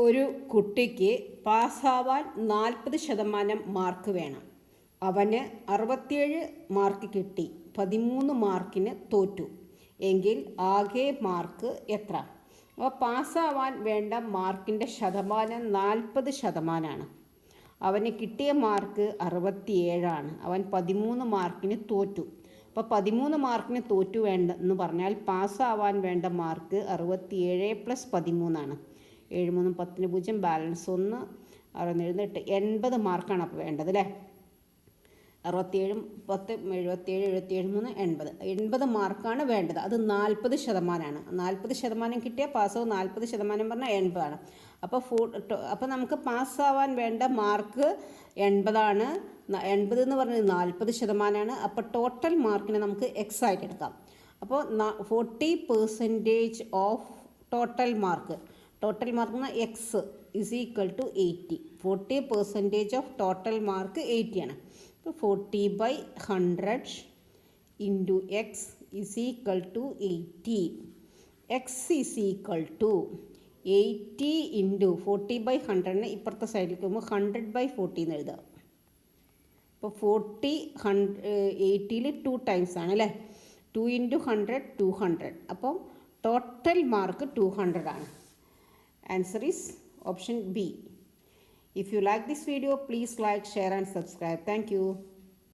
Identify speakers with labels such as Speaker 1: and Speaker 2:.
Speaker 1: ഒരു കുട്ടിക്ക് പാസ്സാവാൻ 40% മാർക്ക് വേണം. അവന് 67 മാർക്ക് കിട്ടി, 13 മാർക്കിന് തോറ്റു എങ്കിൽ ആകെ മാർക്ക് എത്ര? അപ്പോൾ പാസ്സാവാൻ വേണ്ട മാർക്കിൻ്റെ ശതമാനം 40%. അവന് കിട്ടിയ മാർക്ക് 67. അവൻ 13 മാർക്കിന് തോറ്റു. അപ്പോൾ 13 മാർക്കിന് തോറ്റു വേണ്ടെന്ന് പറഞ്ഞാൽ പാസ്സാവാൻ വേണ്ട മാർക്ക് 67 + 13. 7 3 10 0 ബാലൻസ് 1 6 7 8 80 മാർക്കാണ് അപ്പോൾ വേണ്ടത് അല്ലേ. 67 10 77 77 3 80 മാർക്കാണ് വേണ്ടത്. അത് 40%. 40% കിട്ടിയാൽ പാസ്സാവും. 40% പറഞ്ഞാൽ 80. അപ്പോൾ നമുക്ക് പാസ്സാവാൻ വേണ്ട മാർക്ക് 80. 80 എന്ന് പറഞ്ഞത് 40%. അപ്പോൾ ടോട്ടൽ മാർക്കിനെ നമുക്ക് എക്സ് ആയിട്ട് എടുക്കാം. അപ്പോൾ 40% of total mark. Total mark എന്നാൽ X is equal to 80. 40% of total mark 80 ആണ്. അപ്പോൾ 40/100 into X is equal to 80. X is equal to 80 into 40/100 ഇപ്പുറത്തെ സൈഡിലേക്ക് പോകുമ്പോൾ 100/40 എന്ന് എഴുതാം. അപ്പോൾ 40 80ൽ 2 ടൈംസ് ആണ് അല്ലേ. 2 × 100 200. അപ്പം ടോട്ടൽ മാർക്ക് 200 ആണ്. Answer is option B. If you like this video, please like, share and subscribe. Thank you.